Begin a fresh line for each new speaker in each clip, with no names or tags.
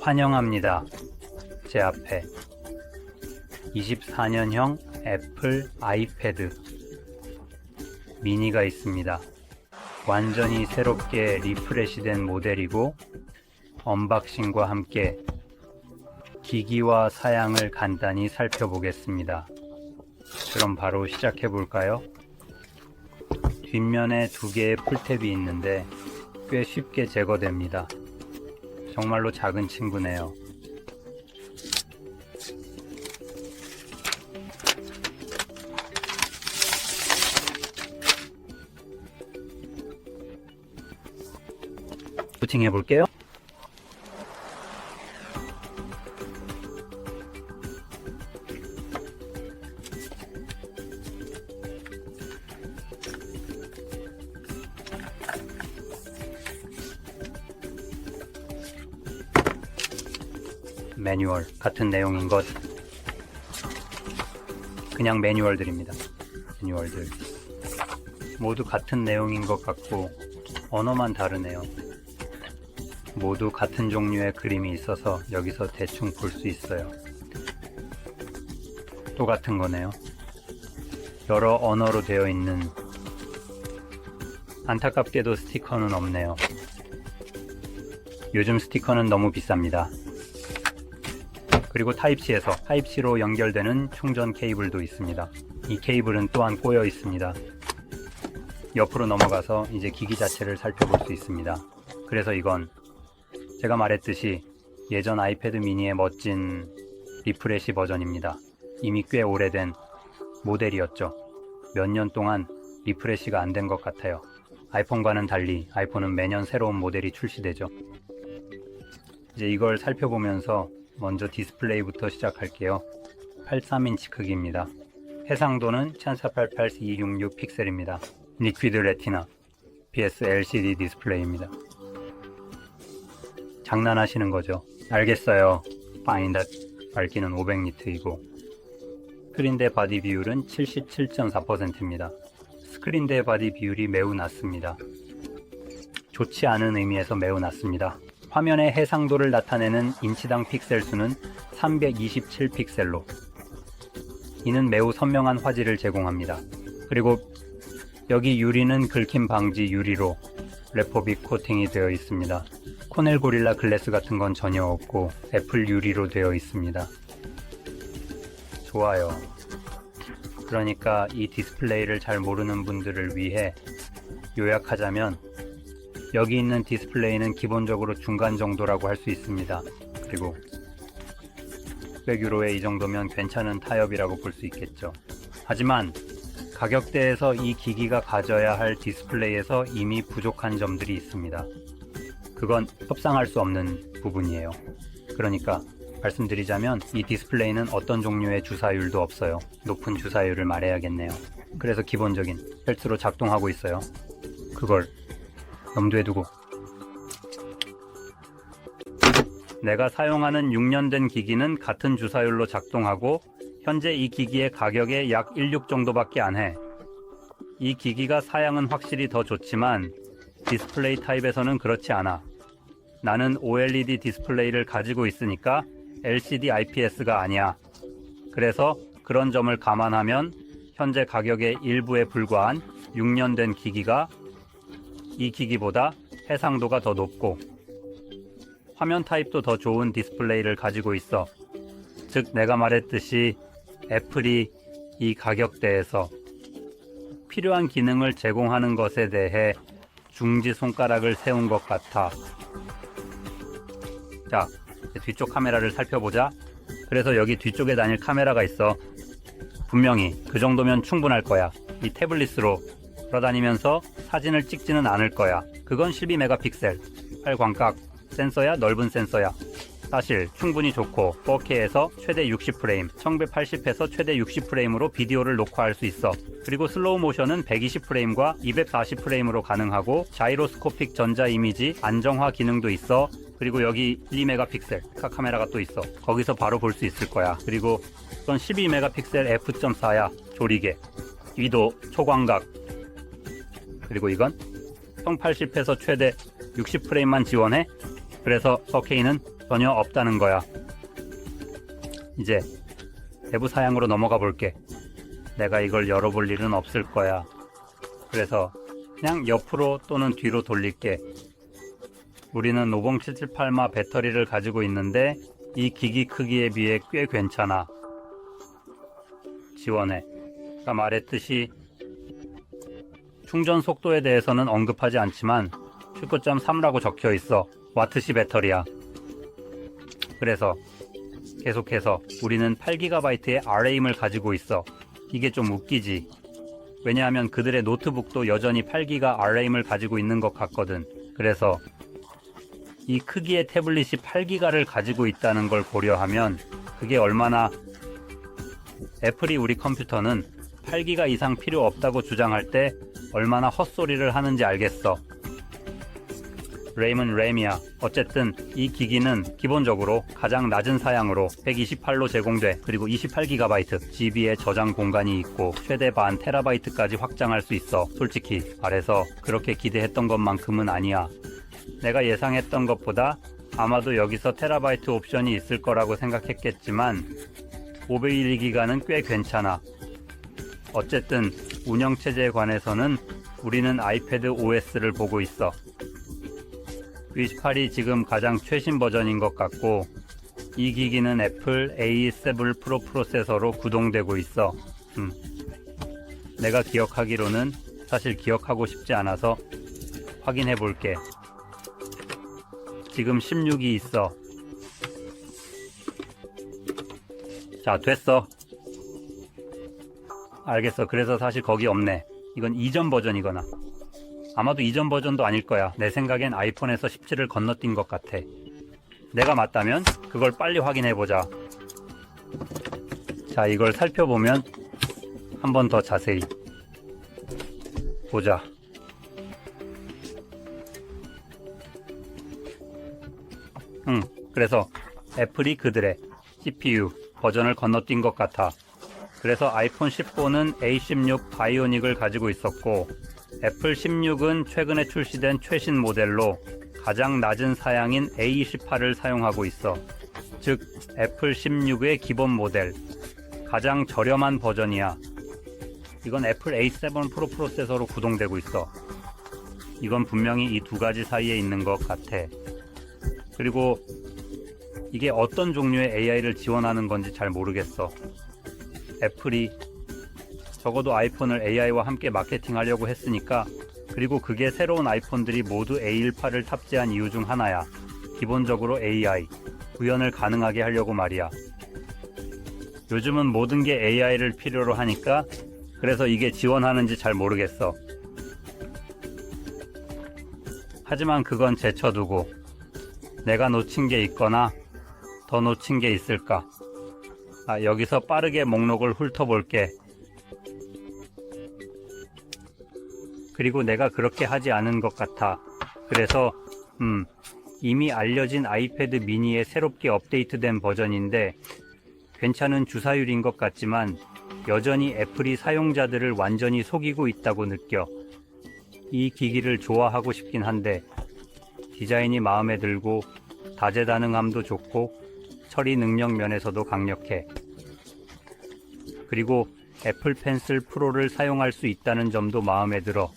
환영합니다. 제 앞에 24년형 애플 아이패드 미니가 있습니다. 완전히 새롭게 리프레시된 모델이고 언박싱과 함께 기기와 사양을 간단히 살펴보겠습니다. 그럼 바로 시작해 볼까요? 뒷면에 두 개의 풀탭이 있는데 꽤 쉽게 제거됩니다. 정말로 작은 친구네요. 부팅해 볼게요. 매뉴얼 같은 내용인 것. 그냥 매뉴얼들입니다. 매뉴얼들 모두 같은 내용인 것 같고 언어만 다르네요. 모두 같은 종류의 그림이 있어서 여기서 대충 볼 수 있어요. 또 같은 거네요. 여러 언어로 되어 있는. 안타깝게도 스티커는 없네요. 요즘 스티커는 너무 비쌉니다. 그리고 타입C로 연결되는 충전 케이블도 있습니다. 이 케이블은 또한 꼬여 있습니다. 옆으로 넘어가서 이제 기기 자체를 살펴볼 수 있습니다. 그래서 이건 제가 말했듯이 예전 아이패드 미니의 멋진 리프레시 버전입니다. 이미 꽤 오래된 모델이었죠. 몇 년 동안 리프레시가 안 된 것 같아요. 아이폰과는 달리 아이폰은 매년 새로운 모델이 출시되죠. 이제 이걸 살펴보면서 먼저 디스플레이부터 시작할게요. 83인치 크기입니다. 해상도는 1488-266 픽셀입니다. 리퀴드 레티나 PS LCD 디스플레이입니다. 장난하시는 거죠? 알겠어요. Fine that 밝기는 500니트이고 스크린 대 바디 비율은 77.4%입니다. 스크린 대 바디 비율이 매우 낮습니다. 좋지 않은 의미에서 매우 낮습니다. 화면의 해상도를 나타내는 인치당 픽셀 수는 327픽셀로 이는 매우 선명한 화질을 제공합니다. 그리고 여기 유리는 긁힘 방지 유리로 레포빗 코팅이 되어 있습니다. 코넬 고릴라 글래스 같은 건 전혀 없고 애플 유리로 되어 있습니다. 좋아요. 그러니까 이 디스플레이를 잘 모르는 분들을 위해 요약하자면 여기 있는 디스플레이는 기본적으로 중간 정도라고 할 수 있습니다. 그리고 600유로에 이 정도면 괜찮은 타협이라고 볼 수 있겠죠. 하지만 가격대에서 이 기기가 가져야 할 디스플레이에서 이미 부족한 점들이 있습니다. 그건 협상할 수 없는 부분이에요. 그러니까 말씀드리자면 이 디스플레이는 어떤 종류의 주사율도 없어요. 높은 주사율을 말해야겠네요. 그래서 기본적인 헬스로 작동하고 있어요. 그걸 염두에 두고 내가 사용하는 6년 된 기기는 같은 주사율로 작동하고 현재 이 기기의 가격에 약 16 정도밖에 안 해. 이 기기가 사양은 확실히 더 좋지만 디스플레이 타입에서는 그렇지 않아. 나는 OLED 디스플레이를 가지고 있으니까 LCD IPS가 아니야. 그래서 그런 점을 감안하면 현재 가격의 일부에 불과한 6년 된 기기가 이 기기보다 해상도가 더 높고 화면 타입도 더 좋은 디스플레이를 가지고 있어. 즉 내가 말했듯이 애플이 이 가격대에서 필요한 기능을 제공하는 것에 대해 중지손가락을 세운 것 같아. 자, 뒤쪽 카메라를 살펴보자. 그래서 여기 뒤쪽에 다닐 카메라가 있어. 분명히 그 정도면 충분할 거야. 이 태블릿으로 돌아다니면서 사진을 찍지는 않을 거야. 그건 12메가픽셀, 팔광각 센서야, 넓은 센서야. 사실 충분히 좋고 4K에서 최대 60프레임, 1980에서 최대 60프레임으로 비디오를 녹화할 수 있어. 그리고 슬로우 모션은 120프레임과 240프레임으로 가능하고 자이로스코픽 전자 이미지 안정화 기능도 있어. 그리고 여기 2메가픽셀 카메라가 또 있어. 거기서 바로 볼 수 있을 거야. 그리고 이건 12메가픽셀 f.4야. 조리개. 위도 초광각. 그리고 이건 1080에서 최대 60프레임만 지원해. 그래서 4K는 전혀 없다는 거야. 이제 내부 사양으로 넘어가 볼게. 내가 이걸 열어볼 일은 없을 거야. 그래서 그냥 옆으로 또는 뒤로 돌릴게. 우리는 50778마 배터리를 가지고 있는데 이 기기 크기에 비해 꽤 괜찮아. 지원해. 아까 말했듯이 충전 속도에 대해서는 언급하지 않지만 19.3라고 적혀 있어. 와트시 배터리야. 그래서 계속해서 우리는 8GB의 RAM을 가지고 있어. 이게 좀 웃기지. 왜냐하면 그들의 노트북도 여전히 8GB RAM을 가지고 있는 것 같거든. 그래서 이 크기의 태블릿이 8GB를 가지고 있다는 걸 고려하면 그게 얼마나 애플이 우리 컴퓨터는 8GB 이상 필요 없다고 주장할 때 얼마나 헛소리를 하는지 알겠어. 램은 램이야. 어쨌든 이 기기는 기본적으로 가장 낮은 사양으로 128로 제공돼. 그리고 28GB GB의 저장 공간이 있고 최대 반 테라바이트까지 확장할 수 있어. 솔직히 말해서 그렇게 기대했던 것만큼은 아니야. 내가 예상했던 것보다 아마도 여기서 테라바이트 옵션이 있을 거라고 생각했겠지만 512기가는 꽤 괜찮아. 어쨌든 운영체제에 관해서는 우리는 아이패드 OS를 보고 있어. 위시8이 지금 가장 최신 버전인 것 같고 이 기기는 애플 A7 프로 프로세서로 구동되고 있어. 내가 기억하기로는 사실 기억하고 싶지 않아서 확인해 볼게. 지금 16이 있어. 자, 됐어. 알겠어. 그래서 사실 거기 없네. 이건 이전 버전이거나 아마도 이전 버전도 아닐 거야. 내 생각엔 아이폰에서 17을 건너뛴 것 같아. 내가 맞다면 그걸 빨리 확인해보자. 자, 이걸 살펴보면 한 번 더 자세히 보자. 그래서 애플이 그들의 CPU 버전을 건너뛴 것 같아. 그래서 아이폰 14는 A16 바이오닉을 가지고 있었고 애플 16은 최근에 출시된 최신 모델로 가장 낮은 사양인 A28을 사용하고 있어. 즉 애플 16의 기본 모델, 가장 저렴한 버전이야. 이건 애플 A7 프로 프로세서로 구동되고 있어. 이건 분명히 이 두 가지 사이에 있는 것 같아. 그리고 이게 어떤 종류의 AI를 지원하는 건지 잘 모르겠어. 애플이 적어도 아이폰을 AI와 함께 마케팅하려고 했으니까. 그리고 그게 새로운 아이폰들이 모두 A18을 탑재한 이유 중 하나야. 기본적으로 AI, 구현을 가능하게 하려고 말이야. 요즘은 모든 게 AI를 필요로 하니까 그래서 이게 지원하는지 잘 모르겠어. 하지만 그건 제쳐두고 내가 놓친 게 있거나 더 놓친 게 있을까? 여기서 빠르게 목록을 훑어볼게. 그리고 내가 그렇게 하지 않은 것 같아. 그래서 이미 알려진 아이패드 미니의 새롭게 업데이트된 버전인데 괜찮은 주사율인 것 같지만 여전히 애플이 사용자들을 완전히 속이고 있다고 느껴. 이 기기를 좋아하고 싶긴 한데 디자인이 마음에 들고 다재다능함도 좋고 처리 능력 면에서도 강력해. 그리고 애플 펜슬 프로를 사용할 수 있다는 점도 마음에 들어.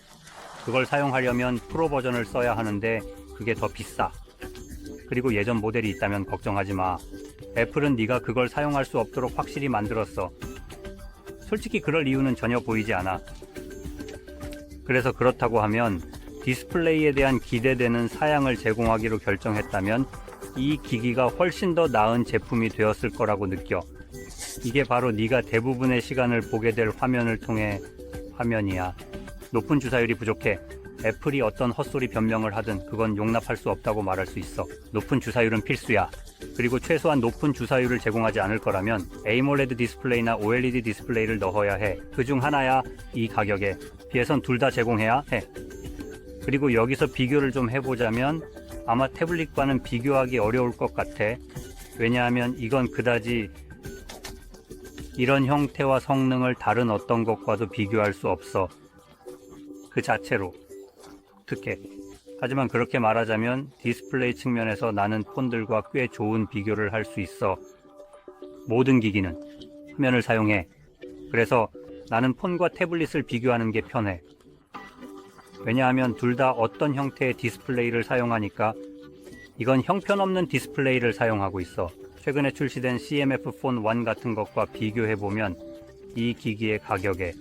그걸 사용하려면 프로 버전을 써야 하는데 그게 더 비싸. 그리고 예전 모델이 있다면 걱정하지 마. 애플은 네가 그걸 사용할 수 없도록 확실히 만들었어. 솔직히 그럴 이유는 전혀 보이지 않아. 그래서 그렇다고 하면 디스플레이에 대한 기대되는 사양을 제공하기로 결정했다면 이 기기가 훨씬 더 나은 제품이 되었을 거라고 느껴. 이게 바로 네가 대부분의 시간을 보게 될 화면을 통해 화면이야. 높은 주사율이 부족해. 애플이 어떤 헛소리 변명을 하든 그건 용납할 수 없다고 말할 수 있어. 높은 주사율은 필수야. 그리고 최소한 높은 주사율을 제공하지 않을 거라면 AMOLED 디스플레이나 OLED 디스플레이를 넣어야 해. 그중 하나야 이 가격에 비해선 둘 다 제공해야 해. 그리고 여기서 비교를 좀 해보자면 아마 태블릿과는 비교하기 어려울 것 같아. 왜냐하면 이건 그다지 이런 형태와 성능을 다른 어떤 것과도 비교할 수 없어. 그 자체로. 어떻게 하지만 그렇게 말하자면 디스플레이 측면에서 나는 폰들과 꽤 좋은 비교를 할 수 있어. 모든 기기는 화면을 사용해. 그래서 나는 폰과 태블릿을 비교하는 게 편해. 왜냐하면 둘 다 어떤 형태의 디스플레이를 사용하니까. 이건 형편없는 디스플레이를 사용하고 있어. 최근에 출시된 CMF 폰 1 같은 것과 비교해보면 이 기기의 가격에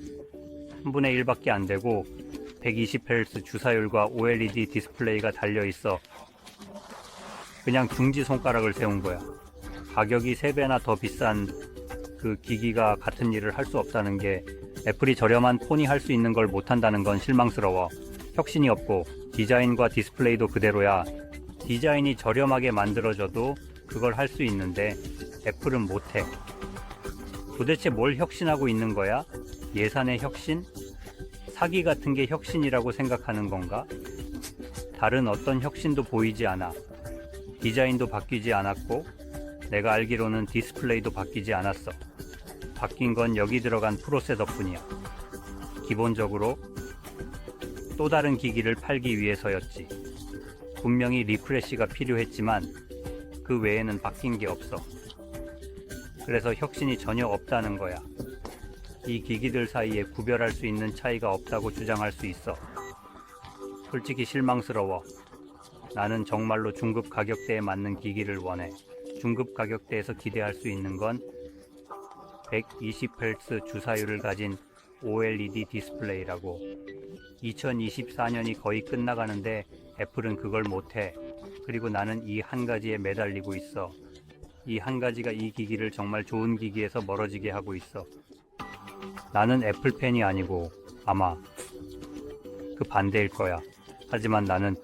3분의 1밖에 안 되고 120Hz 주사율과 OLED 디스플레이가 달려있어. 그냥 중지 손가락을 세운 거야. 가격이 3배나 더 비싼 그 기기가 같은 일을 할 수 없다는 게, 애플이 저렴한 폰이 할 수 있는 걸 못한다는 건 실망스러워. 혁신이 없고 디자인과 디스플레이도 그대로야. 디자인이 저렴하게 만들어져도 그걸 할 수 있는데 애플은 못해. 도대체 뭘 혁신하고 있는 거야? 예산의 혁신? 사기 같은 게 혁신이라고 생각하는 건가? 다른 어떤 혁신도 보이지 않아. 디자인도 바뀌지 않았고 내가 알기로는 디스플레이도 바뀌지 않았어. 바뀐 건 여기 들어간 프로세 덕분이야. 기본적으로 또 다른 기기를 팔기 위해서였지. 분명히 리프레시가 필요했지만 그 외에는 바뀐 게 없어. 그래서 혁신이 전혀 없다는 거야. 이 기기들 사이에 구별할 수 있는 차이가 없다고 주장할 수 있어. 솔직히 실망스러워. 나는 정말로 중급 가격대에 맞는 기기를 원해. 중급 가격대에서 기대할 수 있는 건 120Hz 주사율을 가진 OLED 디스플레이라고. 2024년이 거의 끝나가는데 애플은 그걸 못해. 그리고 나는 이 한 가지에 매달리고 있어. 이 한 가지가 이 기기를 정말 좋은 기기에서 멀어지게 하고 있어. 나는 애플 팬이 아니고 아마 그 반대일 거야. 하지만 나는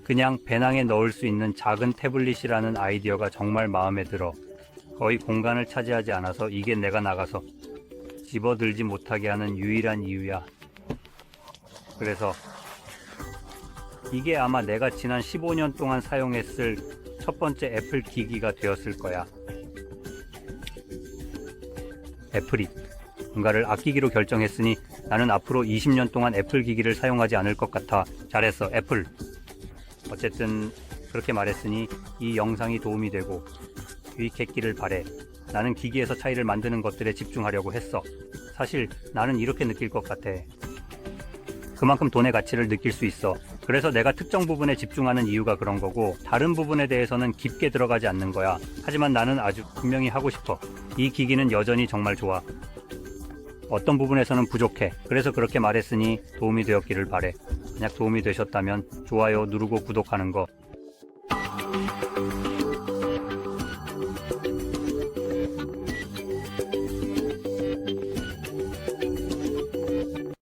그냥 배낭에 넣을 수 있는 작은 태블릿이라는 아이디어가 정말 마음에 들어. 거의 공간을 차지하지 않아서 이게 내가 나가서 집어들지 못하게 하는 유일한 이유야. 그래서 이게 아마 내가 지난 15년 동안 사용했을 첫 번째 애플 기기가 되었을 거야. 애플이 뭔가를 아끼기로 결정했으니 나는 앞으로 20년 동안 애플 기기를 사용하지 않을 것 같아. 잘했어, 애플. 어쨌든 그렇게 말했으니 이 영상이 도움이 되고 유익했기를 바래. 나는 기기에서 차이를 만드는 것들에 집중하려고 했어. 사실 나는 이렇게 느낄 것 같아. 그만큼 돈의 가치를 느낄 수 있어. 그래서 내가 특정 부분에 집중하는 이유가 그런 거고, 다른 부분에 대해서는 깊게 들어가지 않는 거야. 하지만 나는 아주 분명히 하고 싶어. 이 기기는 여전히 정말 좋아. 어떤 부분에서는 부족해. 그래서 그렇게 말했으니 도움이 되었기를 바래. 만약 도움이 되셨다면 좋아요 누르고 구독하는 거